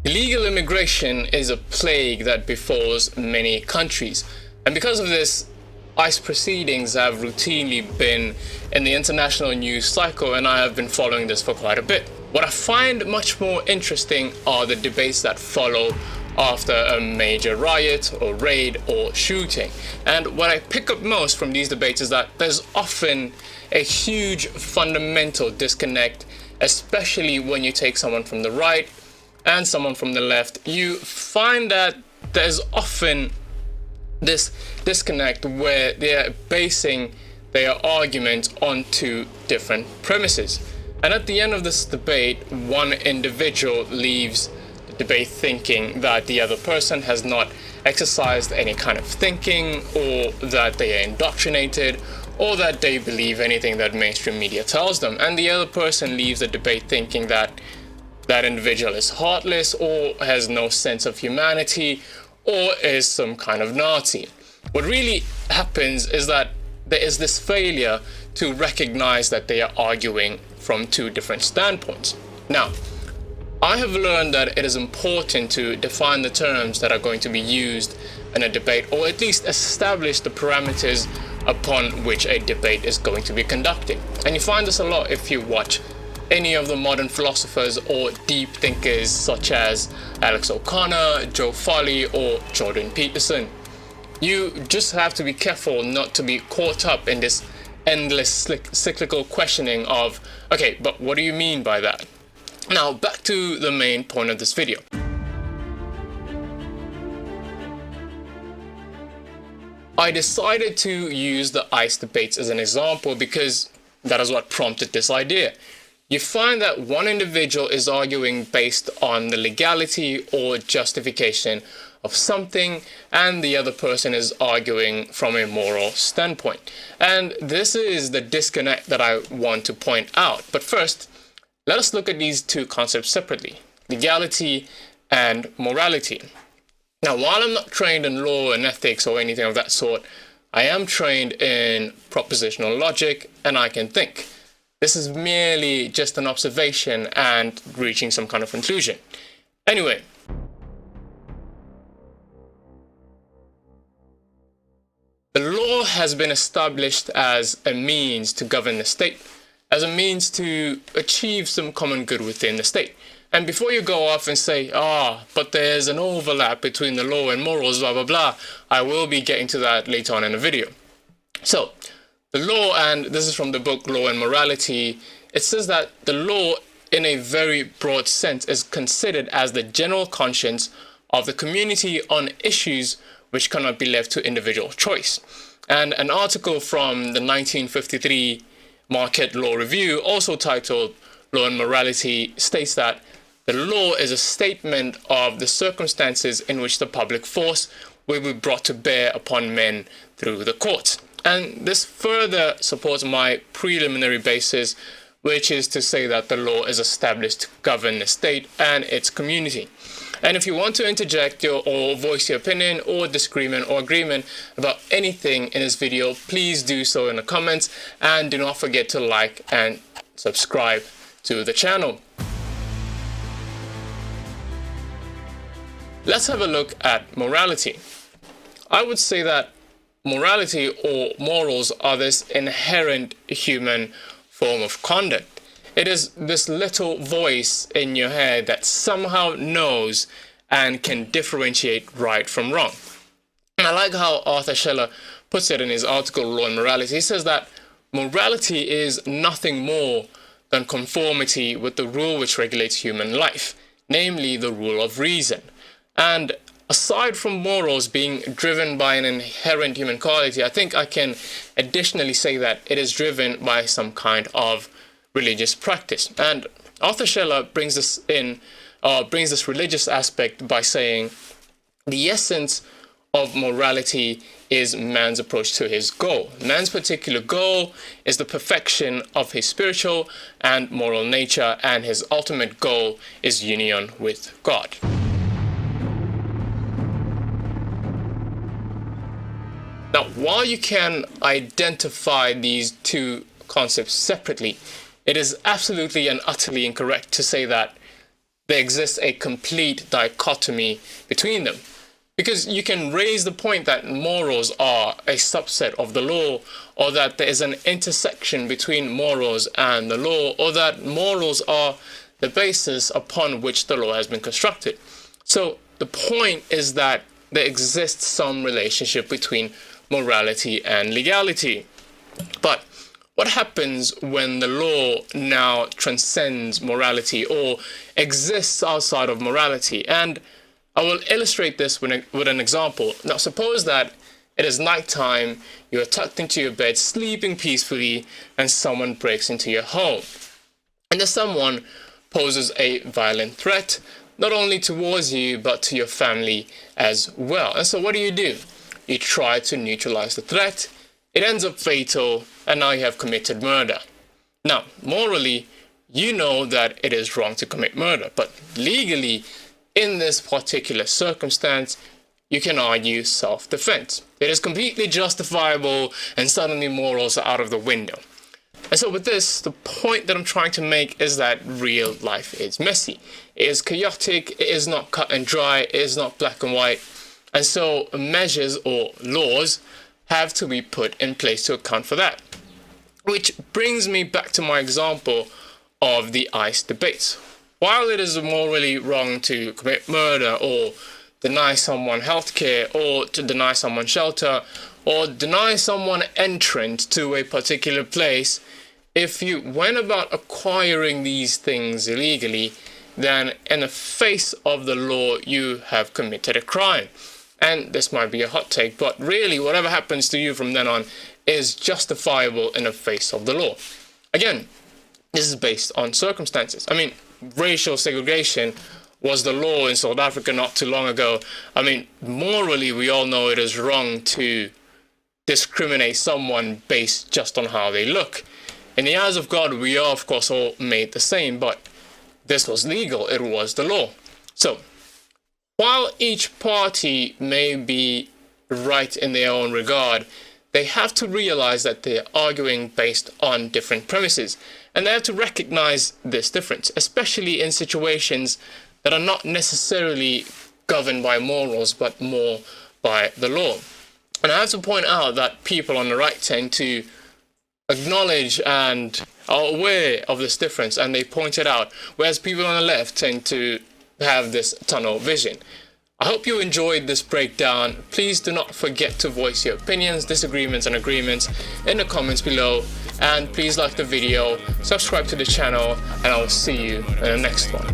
Illegal immigration is a plague that befalls many countries, and because of this, ICE proceedings have routinely been in the international news cycle, and I have been following this for quite a bit. What I find much more interesting are the debates that follow after a major riot or raid or shooting. And what I pick up most from these debates is that there's often a huge fundamental disconnect, especially when you take someone from the right and someone from the left. You find that there's often this disconnect where they're basing their argument on two different premises. And at the end of this debate, one individual leaves the debate thinking that the other person has not exercised any kind of thinking, or that they are indoctrinated, or that they believe anything that mainstream media tells them. And the other person leaves the debate thinking that that individual is heartless, or has no sense of humanity, or is some kind of Nazi. What really happens is that there is this failure to recognize that they are arguing from two different standpoints. Now, I have learned that it is important to define the terms that are going to be used in a debate, or at least establish the parameters upon which a debate is going to be conducted. And you find this a lot if you watch any of the modern philosophers or deep thinkers such as Alex O'Connor, Joe Foley, or Jordan Peterson. You just have to be careful not to be caught up in this endless cyclical questioning of, okay, but what do you mean by that? Now, back to the main point of this video. I decided to use the ICE debates as an example because that is what prompted this idea. You find that one individual is arguing based on the legality or justification of something, and the other person is arguing from a moral standpoint. And this is the disconnect that I want to point out. But first, let us look at these two concepts separately: legality and morality. Now, while I'm not trained in law and ethics or anything of that sort, I am trained in propositional logic, and I can think. This is merely just an observation and reaching some kind of conclusion. Anyway, the law has been established as a means to govern the state, as a means to achieve some common good within the state. And before you go off and say, but there's an overlap between the law and morals, blah, blah, blah, I will be getting to that later on in the video. So, the law, and this is from the book Law and Morality, it says that the law, in a very broad sense, is considered as the general conscience of the community on issues which cannot be left to individual choice. And an article from the 1953 Market Law Review, also titled Law and Morality, states that the law is a statement of the circumstances in which the public force will be brought to bear upon men through the courts. And this further supports my preliminary basis, which is to say that the law is established to govern the state and its community. And if you want to interject or voice your opinion or disagreement or agreement about anything in this video, please do so in the comments, and do not forget to like and subscribe to the channel. Let's have a look at morality. I would say that morality or morals are this inherent human form of conduct. It is this little voice in your head that somehow knows and can differentiate right from wrong. And I like how Arthur Schiller puts it in his article Law and Morality. He says that morality is nothing more than conformity with the rule which regulates human life, namely the rule of reason. And aside from morals being driven by an inherent human quality, I think I can additionally say that it is driven by some kind of religious practice. And Arthur Schiller brings this religious aspect by saying the essence of morality is man's approach to his goal. Man's particular goal is the perfection of his spiritual and moral nature, and his ultimate goal is union with God. Now, while you can identify these two concepts separately, it is absolutely and utterly incorrect to say that there exists a complete dichotomy between them. Because you can raise the point that morals are a subset of the law, or that there is an intersection between morals and the law, or that morals are the basis upon which the law has been constructed. So the point is that there exists some relationship between morality and legality. But what happens when the law now transcends morality or exists outside of morality? And I will illustrate this with an example. Now, suppose that it is nighttime, you are tucked into your bed, sleeping peacefully, and someone breaks into your home. And the someone poses a violent threat, not only towards you, but to your family as well. And so what do? You try to neutralize the threat. It ends up fatal, and now you have committed murder. Now, morally, you know that it is wrong to commit murder, but legally, in this particular circumstance, you can argue self-defense. It is completely justifiable, and suddenly morals are out of the window. And so with this, the point that I'm trying to make is that real life is messy. It is chaotic, it is not cut and dry, it is not black and white. And so measures or laws have to be put in place to account for that. Which brings me back to my example of the ICE debates. While it is morally wrong to commit murder or deny someone healthcare or to deny someone shelter or deny someone entrance to a particular place, if you went about acquiring these things illegally, then in the face of the law, you have committed a crime. And this might be a hot take, but really whatever happens to you from then on is justifiable in the face of the law. Again, this is based on circumstances. I mean, racial segregation was the law in South Africa not too long ago. I mean, morally, we all know it is wrong to discriminate someone based just on how they look. In the eyes of God, we are, of course, all made the same, but this was legal. It was the law. So, while each party may be right in their own regard, they have to realize that they're arguing based on different premises. And they have to recognize this difference, especially in situations that are not necessarily governed by morals, but more by the law. And I have to point out that people on the right tend to acknowledge and are aware of this difference, and they point it out, whereas people on the left tend to have this tunnel vision. I hope you enjoyed this breakdown. Please do not forget to voice your opinions, disagreements, and agreements in the comments below. And please like the video, subscribe to the channel, and I will see you in the next one.